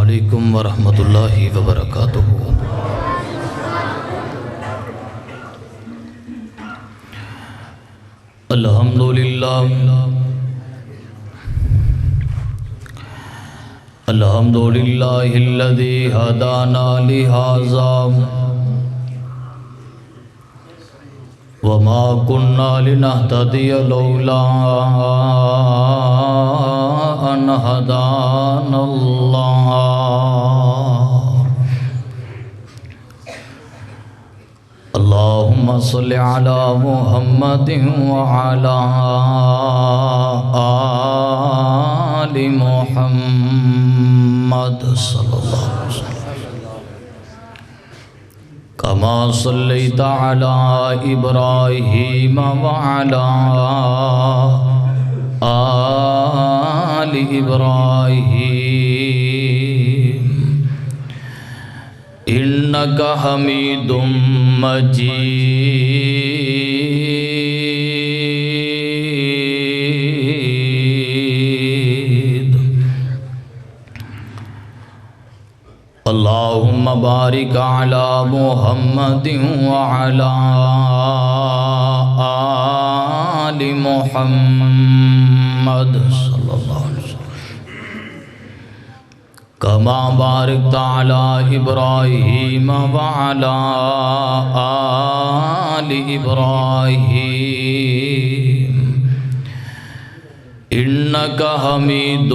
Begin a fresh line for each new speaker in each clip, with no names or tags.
علیکم ورحمۃ اللہ وبرکاتہ۔ الحمدللہ الذی ہدانا لہذا وما كنا لنهتدي لولا أن هدانا الله اللهم صل على محمد وعلى آل محمد صلى الله عليه وسلم كما صليت على إبراهيم وعلى آل إبراهيم إنك حميد مجيد اللهم بارك على محمد وعلى آل محمد صلى الله عليه وسلم كما باركت على إبراهيم وعلى آل إبراهيم إنك حميد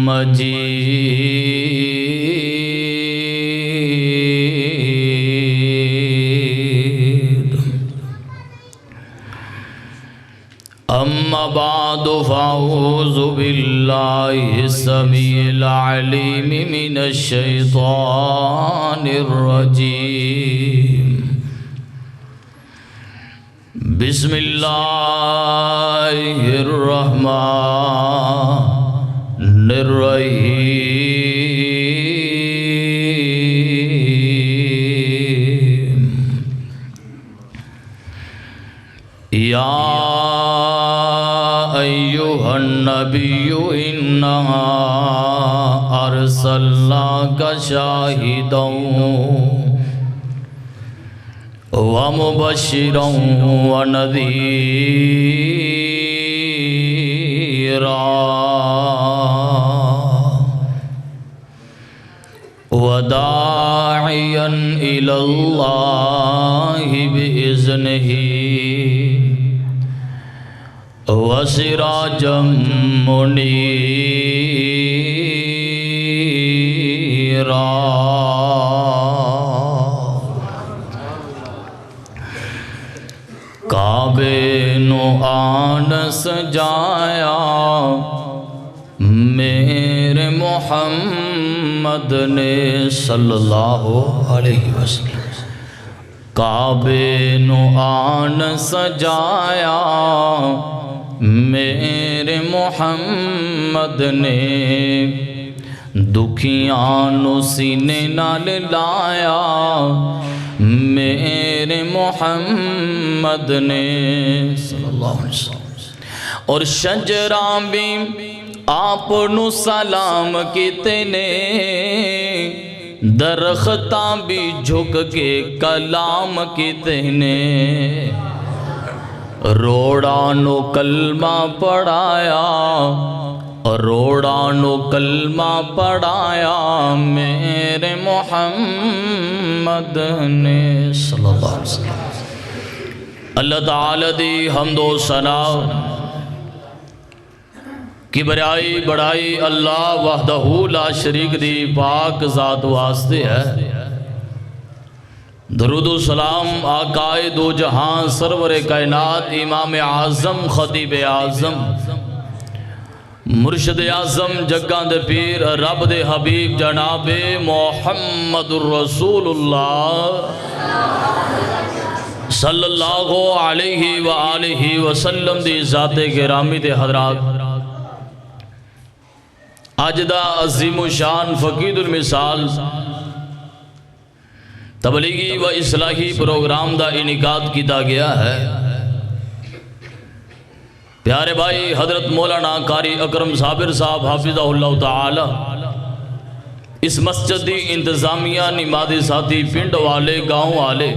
مجيد أما بعد فأعوذ بالله السميع العليم من الشيطان الرجيم بسم الله الرحمن الرحيم يا أيها النبي إنا أرسلناك شاهدا ومبشرا ونذيرا وداعيا إلى الله بإذنه وسراجا منيرا کعبے نو آن سجایا میرے محمد نے صلی اللہ علیہ وسلم کعبے نو آن سجایا میرے محمد نے دکھیاں نو سینے نال لایا میرے محمد نے صلی اللہ علیہ وسلم اور شجراں بھی آپ نو سلام کیتے نے درختاں بھی جھک کے کلام کیتے نے روڑاں نو کلمہ پڑھایا روڑاں نو کلمہ پڑھایا میرے محمد نے صلی اللہ علیہ وسلم اللہ تعالی دی حمد و ثنا کی بڑائی اللہ وحدہ لا شریک دی پاک ذات واسطے ہے درود و سلام آقائے دو جہاں سرور کائنات امام اعظم خطیب اعظم مرشد اعظم جگاں دے پیر رب دے حبیب جناب محمد الرسول اللہ صلی اللہ علیہ وآلہ وسلم دی ذات گرامی دے حضرات آج دا عظیم و شان فقید المثال تبلیغی و اصلاحی پروگرام دا انعقاد کیتا گیا ہے پیارے بھائی حضرت مولانا قاری اکرم صابر صاحب حافظہ اللہ تعالی اس مسجد دی انتظامیہ نمازی ساتھی پنڈ والے گاؤں والے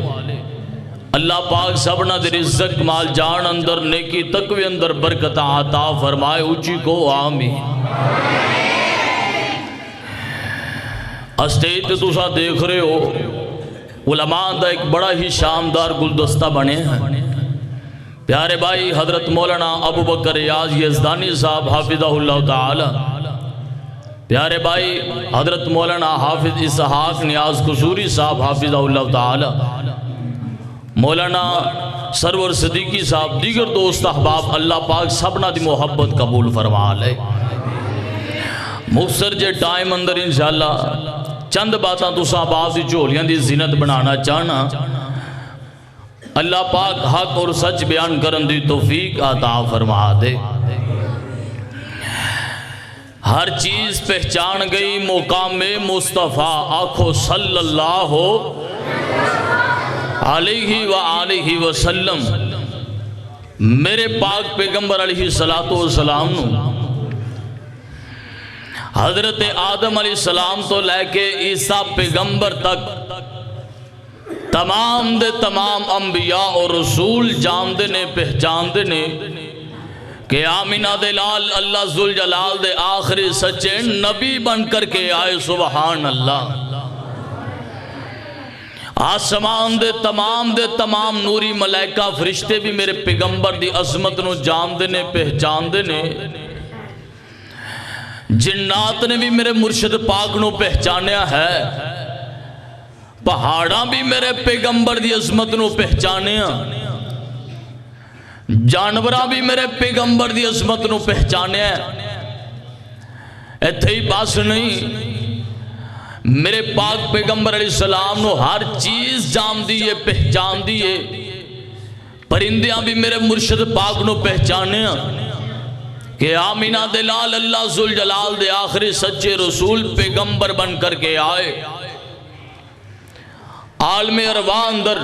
اللہ پاک سبنا دے رزق مال جان اندر نیکی تقوی اندر برکت عطا فرمائے اونچی کو آمین۔ اسٹیج تے تسا دیکھ رہے ہو علماء دا ایک بڑا ہی شاندار گلدستہ بنے ہیں۔ پیارے بھائی حضرت مولانا ابو بکر ریاض یزدانی صاحب حافظہ اللہ تعالی، پیارے بھائی حضرت مولانا حافظ اسحاق نیاز قصوری صاحب حافظہ اللہ تعالی، مولانا سرور صدیقی صاحب، دیگر دوست احباب، اللہ پاک سبنا دی محبت قبول فرما لے۔ مختصر جے ٹائم اندر انشاءاللہ چند باتاں تو صحباب دی جھولیاں دی زینت بنانا چاہنا، اللہ پاک حق اور سچ بیان کرن دی توفیق عطا فرما دے۔ ہر چیز پہچان گئی مقام مصطفیٰ، آنکھو صلی اللہ علیہ وآلہ وسلم، میرے پاک پیغمبر علیہ السلام نو حضرت آدم علیہ السلام تو لے کے عیسیٰ پیغمبر تک تمام دے تمام انبیاء اور رسول جاندے نے پہچاندے نے کہ آمینہ دے لال اللہ ذوالجلال دے آخری سچے نبی بن کر کے آئے، سبحان اللہ۔ آسمان دے تمام نوری ملائکہ فرشتے بھی میرے پیغمبر دی عظمت نو جاندے نے پہچاندے نے، جنات نے بھی میرے مرشد پاک نو پہچانیا ہے، پہاڑاں بھی میرے پیغمبر دی عظمت نو پہچانیا، جانوراں بھی میرے پیغمبر دی عظمت نو پہچانیا ہے۔ ایتھے ہی بس نہیں، میرے پاک پیغمبر علیہ السلام نو ہر چیز جان دیئے پہچان دیئے، پرندیاں بھی میرے مرشد پاک نو پہچانیا کہ آمینہ دلال اللہ ذوالجلال دے آخری سچے رسول پیغمبر بن کر کے آئے۔ عالم ارواح اندر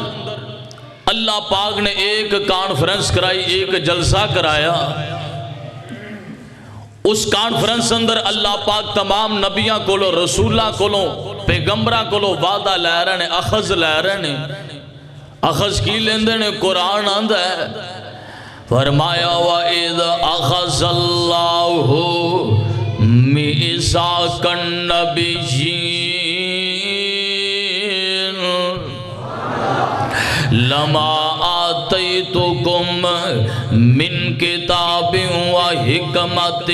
اللہ پاک نے ایک کانفرنس کرائی، ایک جلسہ کرایا۔ اس کانفرنس اندر اللہ پاک تمام نبیاں کولو، رسولہ کولو، پیغمبرہ کولو وعدہ لے رہے نے، اخذ لے رہے نے۔ اخذ کی لیندے نے قرآن آندہ ہے، فرمایا وَإِذْ أَخَذَ اللَّهُ مِيثَاقَ النَّبِيِّينَ لَمَا آتَيْتُكُم مِّن كِتَابٍ وَحِكْمَةٍ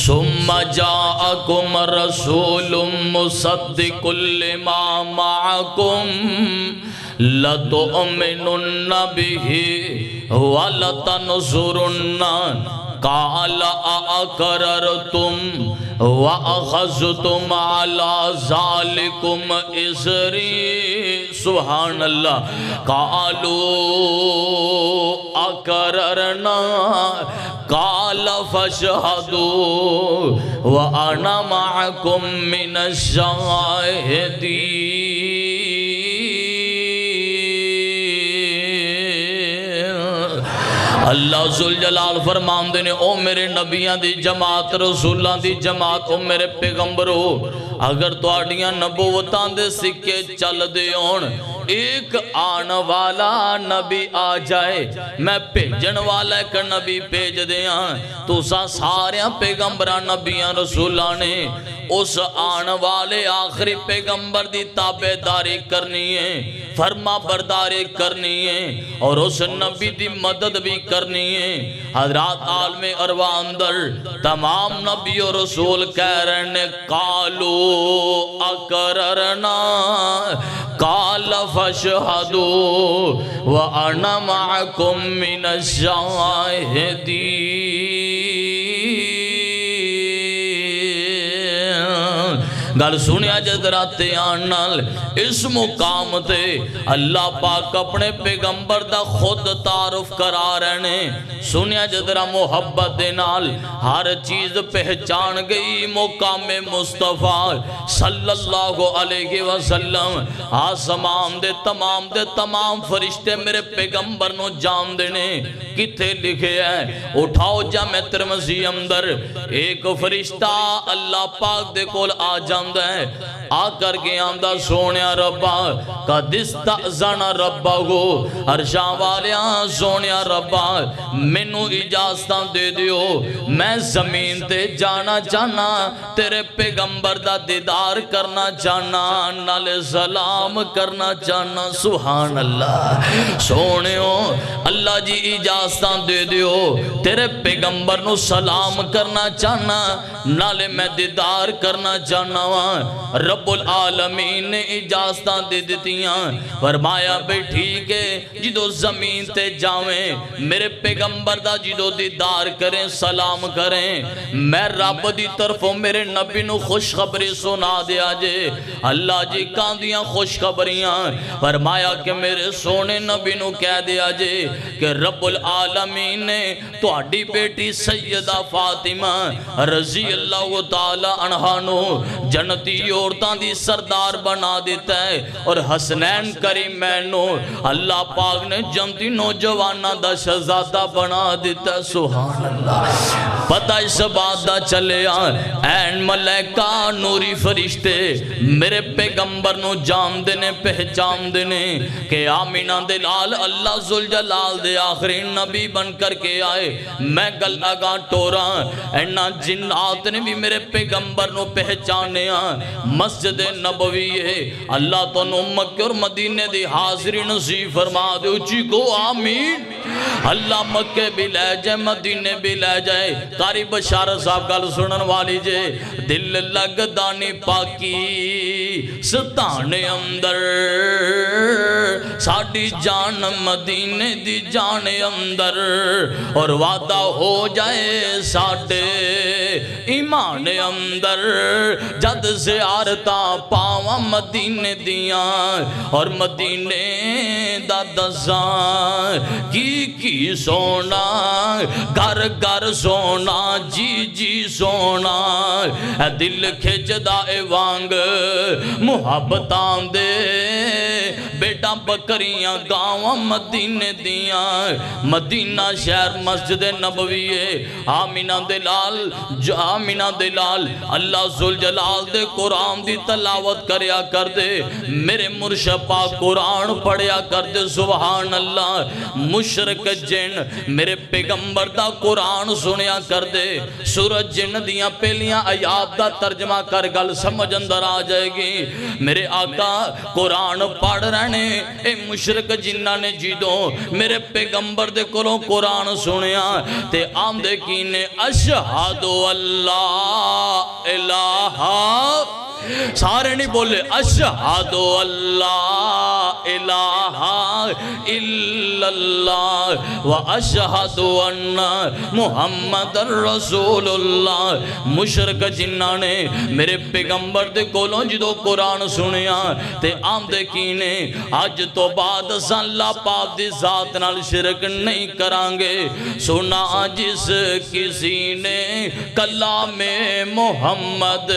ثُمَّ جَاءَكُمْ رَسُولٌ مُصَدِّقٌ لِّمَا مَعَكُمْ لَتُؤْمِنُنَّ بِهِ وَلَتَنْصُرُنَّ قَالَ أَأَقْرَرْتُمْ وَأَخَذْتُمْ عَلَى ذَلِكُمْ إِصْرِي سبحان اللہ قَالُوا أَقْرَرْنَا قَالَ فَاشْهَدُوا وَأَنَا مَعَكُمْ مِنَ الشَّاهِدِينَ۔ اللہ ذوالجلال فرماندے نے او میرے نبیان دی جماعت، رسولان دی جماعت، او میرے پیغمبرو، اگر تواڈیاں نبوتاں دے سکے چل دے ہون، ایک آن والا نبی آ جائے، میں بھیجن والا ایک نبی بھیج دیاں، تو ساریاں پیغمبران نبیان رسولان نے اس آن والے آخری پیغمبر دی تابعداری کرنی ہے، فرما برداری کرنی ہے، اور اس نبی دی مدد بھی کرنی ہے۔ حضرات عالم ارواح اندر تمام نبی و رسول کہہ رہے ہیں قالو اقررنا قال فاشهدوا وانا معكم من الشاهدين۔ گل سنیا جدرا تیان نال اس مقام تے اللہ پاک اپنے پیغمبر دا خود تعارف کرا رہنے، سنیا جدرا محبت دے نال ہر چیز پہچان گئی مقام مصطفیٰ صلی اللہ علیہ وسلم۔ آسمان دے تمام فرشتے میرے پیغمبر نو جان دینے کتے لکھے ہیں، اٹھاؤ جامع ترمذی اندر ایک فرشتہ اللہ پاک دے کول آ جان جاندہ ہے آ کر کے آندہ سونیا ربا قد استأذن ربہو عرشاں والیاں سونیا ربا مینو اجازتاں دے دیو میں زمین تے جانا چاہنا تیرے پیغمبر دا دیدار کرنا چاہنا نالے سلام کرنا چاہنا سبحان اللہ سونیو اللہ جی اجازتاں دے دیو تیرے پیغمبر نو سلام کرنا چاہنا نالے میں دیدار کرنا چاہنا رب العالمین نے اجازتاں دے دیتیاں فرمایا بے ٹھیک ہے جدو زمین تے جاویں میرے پیغمبر دا جدو دیدار کریں سلام کریں میں رب دی طرفوں میرے نبی نو خوشخبری سنا دیا جے اللہ جی کاندیاں خوشخبریاں فرمایا کہ میرے سونے نبی نو کہہ دیا جے کہ رب العالمین نے تو اڈی بیٹی سیدہ فاطمہ رضی اللہ تعالی عنہ نو جنتی عورتاں دی سردار بنا دیتا ہے اور حسنین کریمین نو اللہ پاک نے جنتی نوجوانہ دا شہزادہ بنا دیتا ہے سبحان اللہ پتہ اس بات دا چلے این ملائکہ نوری فرشتے میرے پیغمبر نو جام دینے پہچام دینے کہ آمینہ دلال اللہ ذوالجلال دے آخرین نبی بن کر کے آئے میں گل اگا ٹورا اینا جنات نے بھی میرے پیغمبر نو پہچانے مسجد نبوی ہے اللہ تو نو مکہ اور مدینے دی حاضری نصیب فرما دے اچھی کو آمین اللہ مکہ بھی لے جائے مدینے بھی لے جائے قاری بشارت صاحب گل سنن والی جے دل لگ دانی پاکی ستانے اندر ساڑی جان مدینے دی جان اندر اور وعدہ ہو جائے ساڑے ایمان اندر جد زیارتا پاواں مدینے دیاں اور مدینے دا دزاں کی سونا گھر گھر سونا جی جی سونا اے دل کھچ دائے وانگ محبتان دے بیٹا بکریاں گاواں مدینے دیاں مدینہ شہر مسجد نبوی ہے آمینہ دلال آمینہ دلال اللہ ذوالجلال دے قرآن دی تلاوت کریا کر دے میرے مرشد پاک قرآن پڑھیا کر دے سبحان اللہ مشرک جن میرے پیغمبر دا قرآن سنیا کر دے سورج جن دیاں پہلیاں آیات دا ترجمہ کر گل سمجھ اندر آ جائے گی میرے آقا قرآن پڑھ رہنے اے مشرک جنہ نے جیدوں میرے پیغمبر دے کولوں قرآن سنیا تے آمدے کینے اشہدو اللہ الہ سارے نہیں بولے اشہدو اللہ الہ الا اللہ و اشہدو ان محمد رسول اللہ مشرک جنہ نے میرے پیغمبر دے کولوں جدو قرآن سنیا تے آمدے کینے آج تو بعد اللہ پاک دی ذات نال شرک نہیں کرانگے سنا جس کسی نے کلام محمد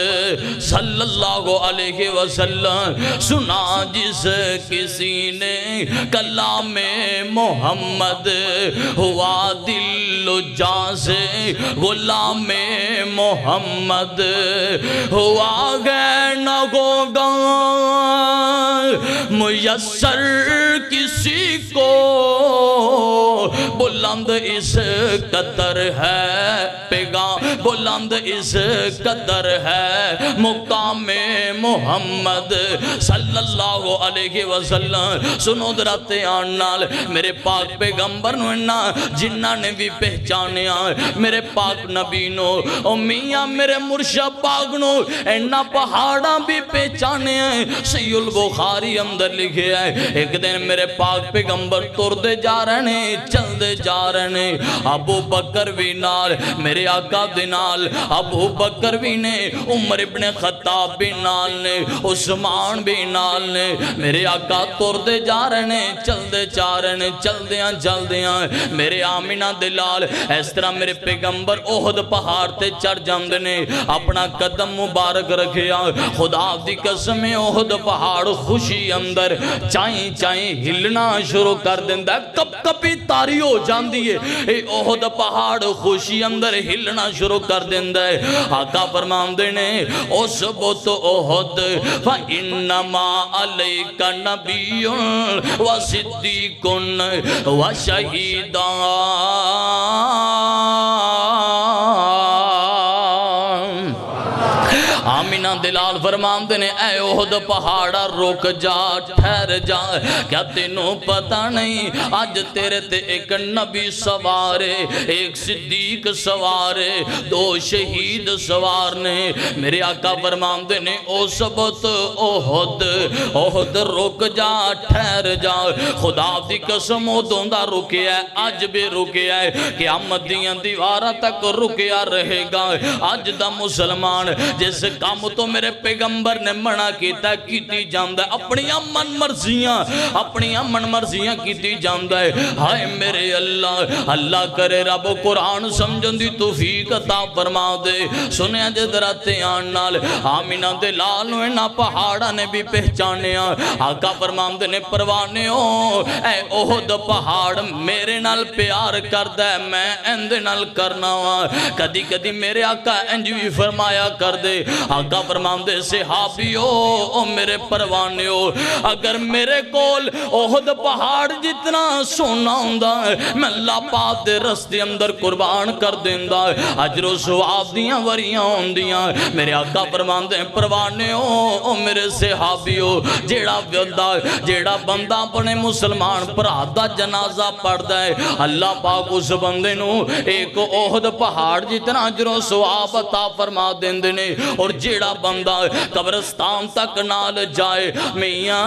صلی اللہ علیہ وسلم سنا جس کسی نے کلام محمد ہوا دل و جان سے غلام محمد ہوا گئے نہ ہوگا میسر کسی کو بلند اس قدر ہے پیغام بلند اس قدر ہے مقام محمد صلی اللہ علیہ وسلم سنو دراتے آنال میرے پاک پیغمبر نو انہا جنہ نے بھی پہچانیا میرے پاک نبی نو او میاں میرے مرشد پاک نو انہا پہاڑا بھی پہچانیا سی البخاری اندر لکھے آئے ایک دن میرے پاک پیغمبر تور دے جا رہنے چل دے جا رہنے ابو بکر بھی نال میرے آقا دے نال ابو بکر بھی نے عمر ابن خطاب بھی نال نے عثمان بھی نال نے میرے آقا تور دے جا رہنے چل دے جا رہنے چل دیاں میرے آمینہ دلال اس طرح میرے پیغمبر احد پہاڑ تے چڑھ جاندے نے اپنا قدم مبارک رکھیا خدا دی قسم احد پہاڑ خوشی اندر چائیں ہلنا شروع کر دیندہ کب کبھی تاری ہو جاندی ہے اے احد پہاڑ خوشی اندر ہلنا شروع کر دیندہ ہے آقا فرماندے نے اس بت احد فَإِنَّمَا عَلَيْكَ نَبِيٌّ وَصِدِّيقٌ وَشَهِيدٌ آمینہ دلال فرماندے نے اے احد پہاڑا رک جا ٹھہر جا کیا تینوں پتہ نہیں آج تیرے تے ایک نبی سوارے ایک صدیق سوارے دو شہید سوار نے میرے آقا فرماندے نے او سبت احد رک جا ٹھہر جا خدا دی قسم ادوں دا رکیا ہے آج بھی رکیا ہے قیامت دیاں دیواراں تک رکیا رہے گا آج دا مسلمان جس کام تو میرے پیغمبر نے منع کیتا کیتی جاندہ ہے اپنی من مرضیاں کیتی جاندہ ہے ہائے میرے اللہ کرے رب قرآن سمجھن دی توفیق عطا فرما دے سنیا جدراتے آنال آمینہ دلال نوینا پہاڑا نے بھی پہچانیا آقا فرماندے نے پروانے ہو اے احد پہاڑ میرے نال پیار کردہ ہے میں اندے نال کرنا ہوا کدی کدی میرے آقا انجوی فرمایا کر دے آقا فرماندے صحابی ہو میرے پروانے ہو اگر میرے کول احد پہاڑ جتنا سونا ہوندہ ہے میں اللہ پاک دے رستے اندر قربان کر دیندہ ہے اجر و ثواب دیاں وریاں ہوندیاں میرے آقا فرماندے پروانے ہو میرے صحابی ہو جیڑا بندہ اپنے مسلمان پرادہ جنازہ پڑھتا ہے اللہ پاک اس بندے نو ایک احد پہاڑ جتنا اجر و ثواب عطا فرما دیندے نے اور جیڑا بندہ قبرستان تک نال جائے میاں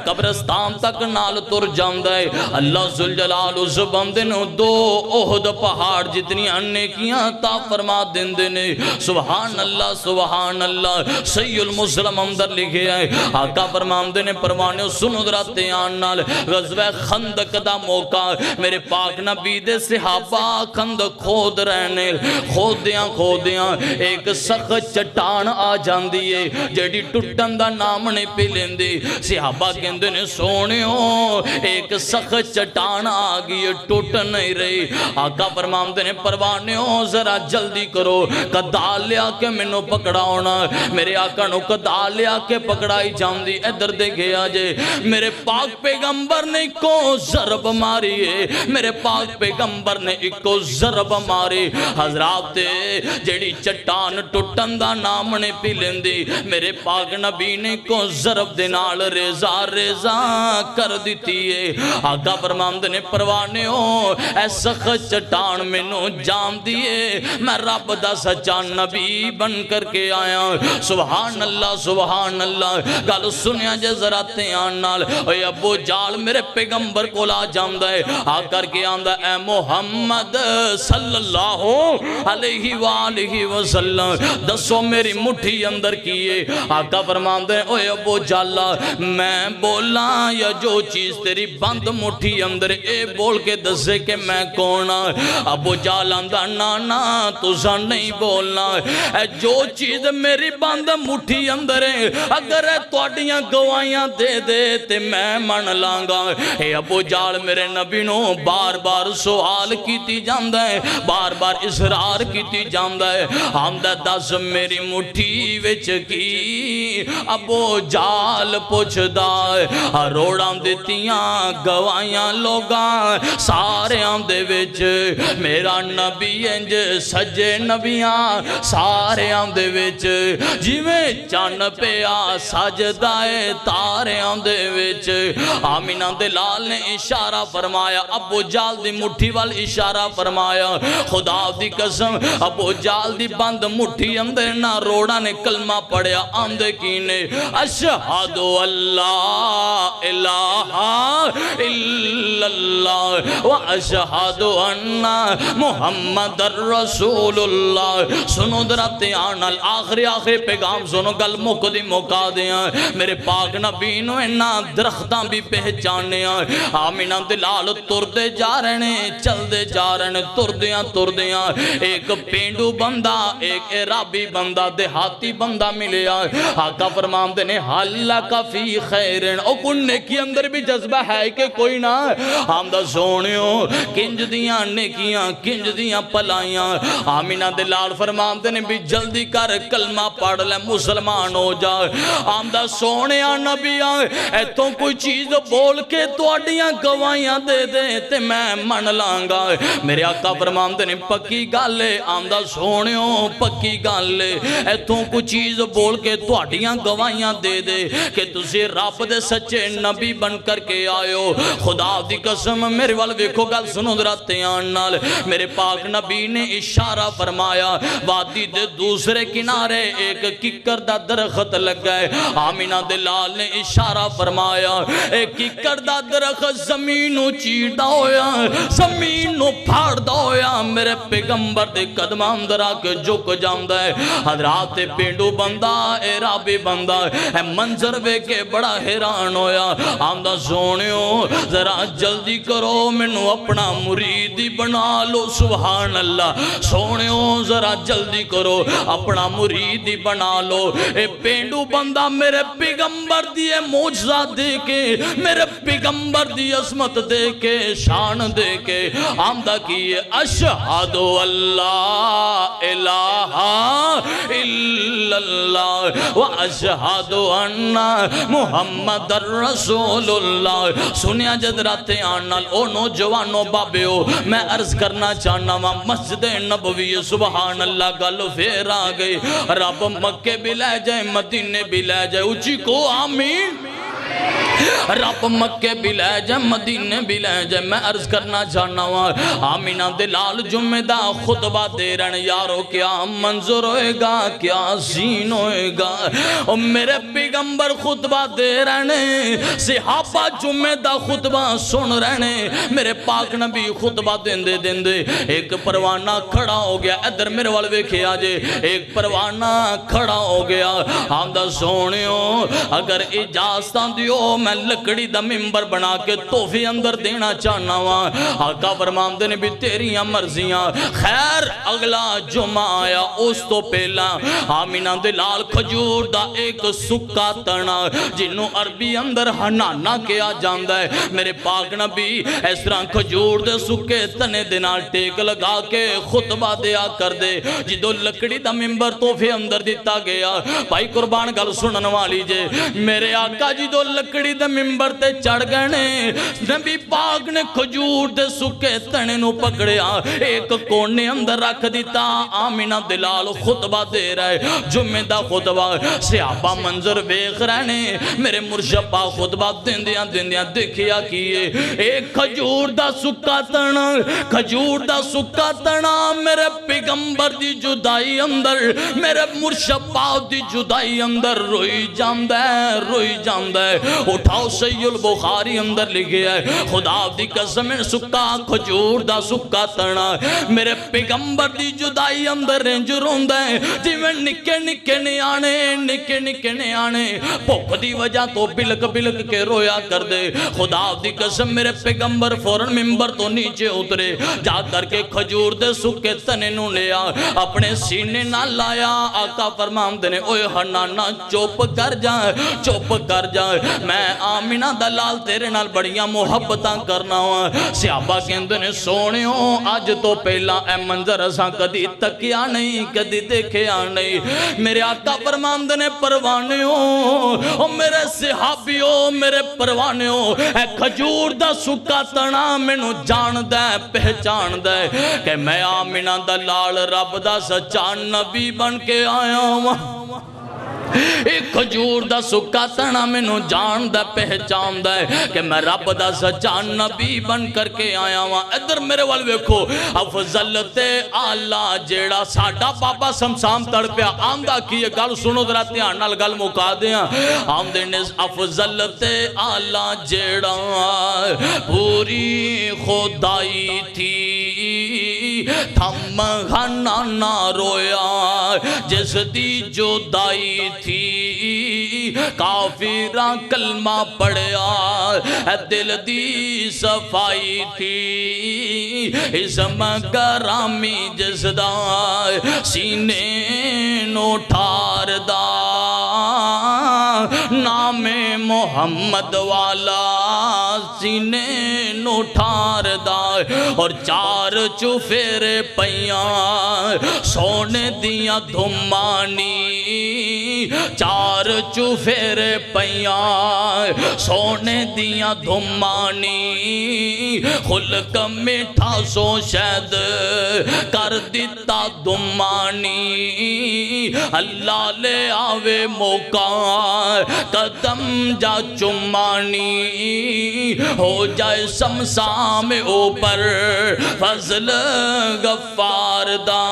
قبرستان تک نال تر جاندہ ہے اللہ ذوالجلال اس بندے نو دو احد پہاڑ جتنی نیکیاں عطا فرما دیندے نے سبحان اللہ صحیح المسلم اندر لکھے آئے آقا فرماندے نے پروانے سنو دراتے آن نال غزوہ خندق دا موقع میرے پاک نبی دے صحابہ خندق کھود رہنے کھودیاں ایک سخت چٹان آ جاندی ہے جڑی ٹوٹن دا نام نے پی لیندی صحابہ کہندے نے سونے ہو ایک سخت چٹان آگئی ٹوٹ نہیں رہی آقا فرماندے نے پروانے ہو ذرا جلدی کرو کدال لیا کے منو پکڑا ہونا میرے آقا نو کدال لیا کے پکڑائی جاندی ادھر دے گیا جے میرے پاک پیغمبر نے کو ضرب ماری ہے میرے پاک پیغمبر نے کو ضرب ماری حضرات جڑی چٹان ٹوٹن دا نام نے پی لیندی میرے پاک نبی نے کو ضرب دینال ریزہ کر دیتی ہے آقا فرماندے نے پروانے ہو اے سخت چٹان میں نو جام دیئے میں رب دا سچا نبی بن کر کے آیا سبحان اللہ گل سنیا جے ذرا تیان نال اے ابو جال میرے پیغمبر کو لا جاندہ ہے آ کر کے آندہ اے محمد صلی اللہ علیہ وآلہ وسلم دسو میری مٹھی اندر کیے آقا فرماندے اے ابو جالا میں بولا یا جو چیز تیری بند مٹھی اندر اے بول کے دسے کہ میں کونا ابو جالا دا نانا تُسا نہیں بولنا اے جو چیز میری بند مٹھی اندر ہے اگر توڑیاں گوائیاں دے دے تے میں من لانگا اے ابو جال میرے نبی نو بار بار سوال کیتی جاندہ ہے بار بار اصرار کیتی جاندہ ہے آمدہ دس میری مٹھی وچ کی ابو جال پوچھ دائے روڑاں دیتیاں گوائیاں لوگاں سارے آمدے وچ میرا نبی انج سجے نبیاں سارے آمدے وچ جیویں چان پیا سجدائے تارے آمدے وچ آمینہ دلال نے اشارہ فرمایا ابو جال دی مٹھی وال اشارہ فرمایا خدا دی قسم ابو جال دی بند مٹھی اندر نہ روڑا نے کلمہ پڑھیا آمدے کینے اشہدو اللہ الہ الا اللہ و اشہدو انہ محمد الرسول اللہ سنو دراتے آنال آخری پیغام سنو گل مکدی مکا دیا میرے پاک نبی نو انہ درختاں بھی پہچانے آمینہ دلال تردے جا رہنے چل دے جا رہنے تردیاں ایک پینڈو بندہ ایک عرابی بندہ دیہاتی بندہ بندہ ملیا آقا فرماندے نے حلق فی خیرن او کن نیکی اندر بھی جذبہ ہے کہ کوئی نہ آمدہ سونیوں کنج دیاں نیکیاں کنج دیاں پلائیاں آمینہ دلال فرماندے نے بھی جلدی کر کلمہ پڑھ لے مسلمان ہو جا آمدہ سونیاں نبیاں ایتوں کوئی چیز بول کے تو اڈیاں گوائیاں دے دے تے میں من لانگا میرے آقا فرماندے نے پکی گالے آمدہ سونیوں پکی گالے ایتوں کوئی چیز بول کے تو اڈیاں گوائیاں دے دے کہ تُسی رب دے سچے نبی بن کر کے آئے ہو خدا دی قسم میرے والے ویکھو گل سنو دراتے آنال میرے پاک نبی نے اشارہ فرمایا وادی دے دوسرے کنارے ایک ککر دا درخت لگ گئے آمینہ دلال نے اشارہ فرمایا ایک ککر دا درخت زمینوں چیڑا ہویا زمینوں پھاڑ دا ہویا میرے پیغمبر دے قدم اندر آکے جھک جاندہ ہے حضرات پینڈو بندہ اے رابی بندہ اے منظر وے کے بڑا حیران ہویا آمدہ سونیوں ذرا جلدی کرو منو اپنا مریدی بنا لو سبحان اللہ سونیوں ذرا جلدی کرو اپنا مریدی بنا لو اے پینڈو بندہ میرے پیغمبر دیئے موجزہ دے کے میرے پیغمبر دی عظمت دے کے شان دے کے آمدہ کیے اشہد اللہ الہ الا اللہ و اشہد ان محمد الرسول اللہ سنیا جدراتے آنال او نوجوانو بابے ہو میں عرض کرنا چاہنا وہاں مسجد نبوی سبحان اللہ گلو پھر آگئی رب مکے بھی لے جائے مدینے بھی لے جائے اچھی کو آمین رب مکے بھی لے جائے مدینے بھی لے جائے میں عرض کرنا چاہنا ہوں آمینہ دلال جمعہ دا خطبہ دے رہنے یارو کیا منظر ہوئے گا کیا سین ہوئے گا اور میرے پیغمبر خطبہ دے رہنے صحابہ جمعہ دا خطبہ سن رہنے میرے پاک نبی خطبہ دیں دے ایک پروانہ کھڑا ہو گیا ادھر میرے والوے کھیا جے ایک پروانہ کھڑا ہو گیا آمدہ سونیوں اگر اجازتاں دیو میں لکڑی دا ممبر بنا کے توفی اندر دینا چاہنا ہوا آقا فرماندے نے بھی تیریاں مرضیاں خیر اگلا جمعہ آیا اس تو پہلا آمینہ دلال کھجور دا ایک سکا تنا جنہوں عربی اندر ہنانا کیا جاندہ ہے میرے پاک نبی اس طرح کھجور دے سکے تنے دنال ٹیک لگا کے خطبہ دیا کر دے جدو لکڑی دا ممبر توفی اندر دیتا گیا بھائی قربان گل سنن والی جے میرے آقا جدو لکڑی دے ممبر تے چڑھ گئے نبی پاک نے کھجور دے سکے تنے نو پکڑیا ایک کونے اندر رکھ دیتا آمینہ دلال خطبہ دے رہے جمعہ دا خطبہ صحابہ منظر بیخ رہنے میرے مرشد پاک خطبہ دندیاں دیکھیا کیے ایک کھجور دا سکا تنا میرے پیغمبر دی جدائی اندر میرے مرشد پاک دی جدائی اندر روئی جاندہ ہے اٹھاؤ صحیح البخاری اندر لکھے ہے خدا دی قسم سکا کھجور دا سکا تنا میرے پیغمبر دی جدائی اندر رنج روندہ ہے جی میں نکے نکے نیانے پوک دی وجہ تو بلک کے رویا کر دے خدا دی قسم میرے پیغمبر فوراں ممبر تو نیچے اترے جا کر کے کھجور دے سکے تنے نو لیا اپنے سینے نہ لایا آقا فرمان دینے اوے ہنانا چوپ کر جائے میں آمینہ دلال تیرے نال بڑیاں محبتاں کرنا ہوا صحابہ کہندے نے سونیوں آج تو پہلا اے منظر اساں کدی تکیا نہیں کدی دیکھیا نہیں میرے آقا فرماندے نے پروانیوں او میرے صحابیوں میرے پروانیوں اے کھجور دا سکا تنا مینوں جان دے پہچان دے کہ میں آمینہ دلال رب دا سچا نبی بن کے آیا ہوں ایک کھجور دا سکا تنا مینوں جان دا پہچان دا ہے کہ میں رب دا سچا نبی بن کر کے آیا ہوں ادھر میرے والے ویکھو افضلت آلہ جیڑا ساڑھا بابا سمسام تڑ پیا آمدہ کیے گل سنو درہ دھیان نال گل مکا دیا آمدے نے افضلت آلہ جیڑا پوری خدائی تھی تھم گھنا نہ رویا جس دی جدائی تھی کافراں کلمہ پڑھیا دل دی صفائی تھی اسم گرامی جس دا سینے نو ٹھار دا نام محمد والا سینے نو ٹھار دا اور چار چوفیرے پیاں سونے دیا دھمانی چار چوفیرے پیاں سونے دیا دھمانی خلق میٹھا سو شہد کر دیتا دھمانی اللہ لے آوے موقع قدم جا چمانی ہو جائے سمسام اوپر فضل غفار دا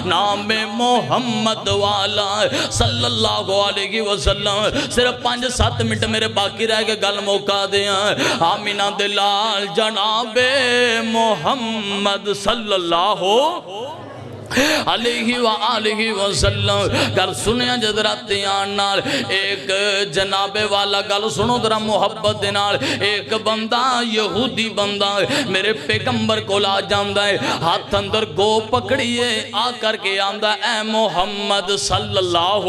نام محمد والا صلی اللہ علیہ وسلم صرف 5-7 منٹ میرے باقی رہ کے گل موقع دیا آمینہ دلال جناب محمد صلی اللہ علیہ وآلہ وسلم گل سنیا جدراتی آنال ایک جناب والا گل سنو درہ محبت دینال ایک بندہ یہودی بندہ میرے پیغمبر کو لا جاندہ ہے ہاتھ اندر گو پکڑیے آ کر کے آمدہ اے محمد صلی اللہ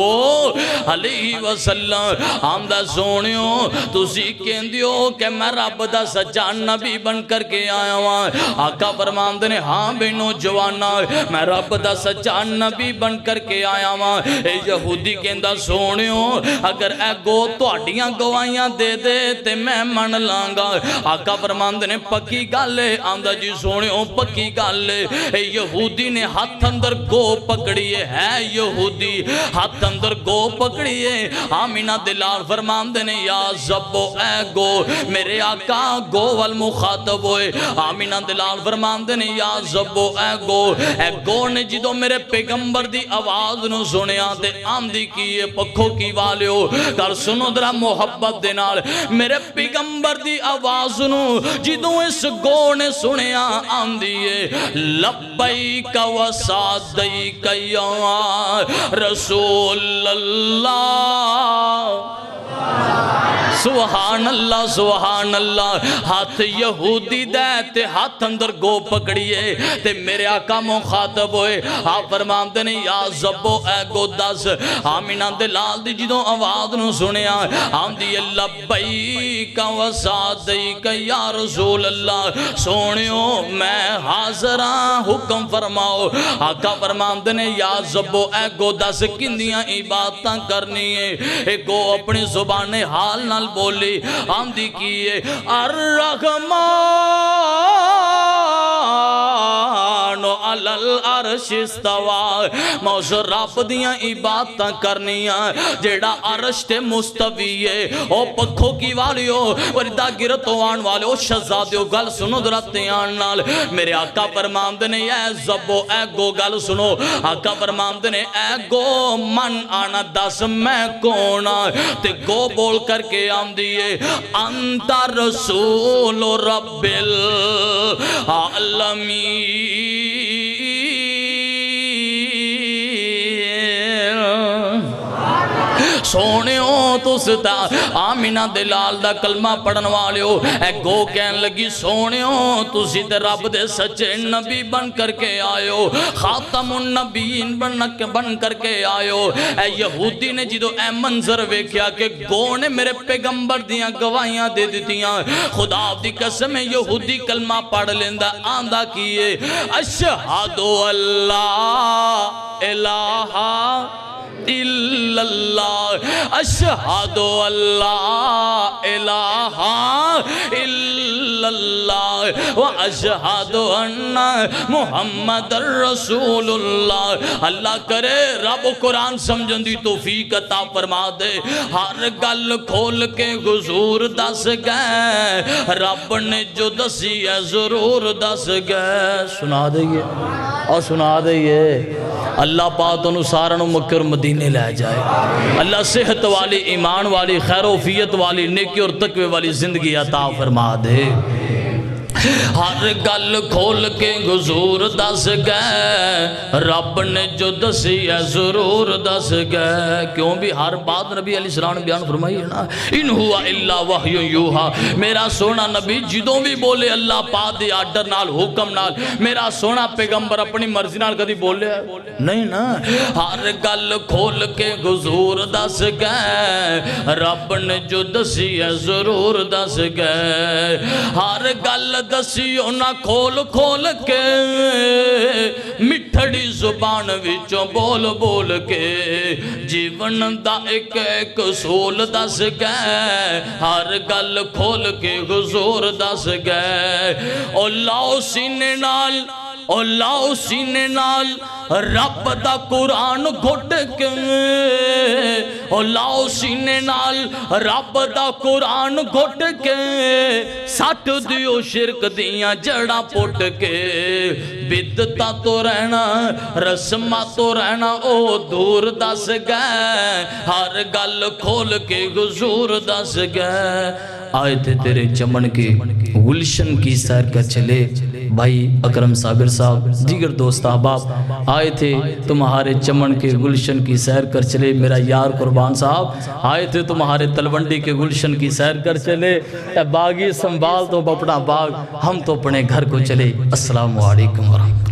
علیہ وسلم آمدہ سونیوں تُسی کہندیو کہ میں رب دا سچا نبی بن کر کے آیا ہوں آقا فرماندے نے ہاں بینو جوانا میں رب دا سچا نبی بن کر کے آیا ہوں اے یہودی کہندہ سونیوں اگر اے گو توڑیاں گوائیاں دے دے تے میں من لانگا آقا فرماندے نے پکی گالے آمدہ جی سونیوں پکی گالے اے یہودی نے ہاتھ اندر گو پکڑیے ہے یہودی ہاتھ اندر گو پکڑیے آمینہ دلال فرماندے نے یا زبو اے گو میرے آقا گو والمخاطب ہوئے آمینہ دلال فرماندے نے یا زبو اے گو نے جدو میرے پیغمبر دی آواز نو سنیا تے آمدی کیے پکھو کی والیو کر سنو درہ محبت دینال میرے پیغمبر دی آواز نو جدو اس گو نے سنیا آمدیے لبیک و صادیک یا رسول اللہ سبحان اللہ ہاتھ یہودی دے تے ہاتھ اندر گو پکڑیے تے میرے آقا مخاطب ہوئے آپ فرماندے نے یا زبو اے گو دس آمینہ دلال دی جدوں آواز نو سنیا آمدی لبیک و صادیک یا رسول اللہ سونیوں میں حاضران حکم فرماؤ آقا فرماندے نے یا زبو اے گو دس کندیاں عبادتاں کرنی ہے ایک گو اپنی زبان حال نال بولی آمدی کیے الرحمن علی العرش استوا موضوع رب دیاں عبادتاں کرنیاں جیڑا عرش تے مستوی ہے او پکھو کی والیو وردہ گرتو آن والیو شہزادیو گل سنو درتے آن نال میرے آقا فرماندے نے اے زبو اے گو گل سنو آقا فرماندے نے اے گو من آنا دس میں کونا تے گو بول کر کے آم دیئے انت رسول رب العالمین سونیوں تو ستا آمینہ دلال دا کلمہ پڑھن والیو اے گو کہن لگی سونیوں تو ستا رب دے سچے نبی بن کر کے آئیو خاتم النبیین بن کر کے آئیو اے یہودی نے جدو اے منظر ویکھیا کہ گو نے میرے پیغمبر دیاں گواہیاں دے دیتیاں خدا دی قسم یہودی کلمہ پڑھ لیندہ آندہ کیے اشہدو اللہ الہ الا اللہ اشہدو اللہ الہ الا اللہ واشہدو ان محمد رسول اللہ اللہ کرے رب قرآن سمجھن دی توفیق عطا فرما دے ہر گل کھول کے حضور دس گئے رب نے جو دسی ہے ضرور دس گئے سنا دئیے اور سنا دئیے اللہ پاک انسارن مکر مدینے لے جائے اللہ صحت والی ایمان والی خیر و فیت والی نیکی اور تقوی والی زندگی عطا فرما دے ہر گل کھول کے حضور دس گئے، رب نے جو دسی ہے ضرور دس گئے. کیوں بھی ہر بات نبی علیہ السلام نے بیان فرمائی ہے نا. ان ہوا الا وحی یوحا، میرا سونا نبی جدوں بھی بولے اللہ پاک دی آرڈر نال حکم نال. میرا سونا پیغمبر اپنی مرضی نال کدی بولے نہیں نا. ہر گل کھول کے حضور دس گئے، رب نے جو دسی ہے ضرور دس گئے. ہر گل دسی انہاں کھول کھول کے، مٹھڑی زبان وچوں بول بول کے، جیون دا ایک ایک اصول دس گئے. ہر گل کھول کے حضور دس گئے. او لاؤ سینے نال، او لاؤ سینے نال رب دا قرآن گھٹ کے، او لاؤ سینے نال رب دا قرآن گھٹ کے، سٹ دیو شرک دیاں جڑا پٹ کے. بدتا تو رہنا رسمہ تو رہنا او دور دس گئے. ہر گل کھول کے حضور دس گئے. آئے تھے تیرے چمن کے گلشن کی سیر کر چلے. بھائی اکرم صابر صاحب دیگر دوست احباب آئے تھے تمہارے چمن کے گلشن کی سیر کر چلے. میرا یار قربان صاحب آئے تھے تمہارے تلونڈی کے گلشن کی سیر کر چلے. اے باغی سنبھال تو اپنا باغ، ہم تو اپنے گھر کو چلے. السلام علیکم ورحمۃ اللہ.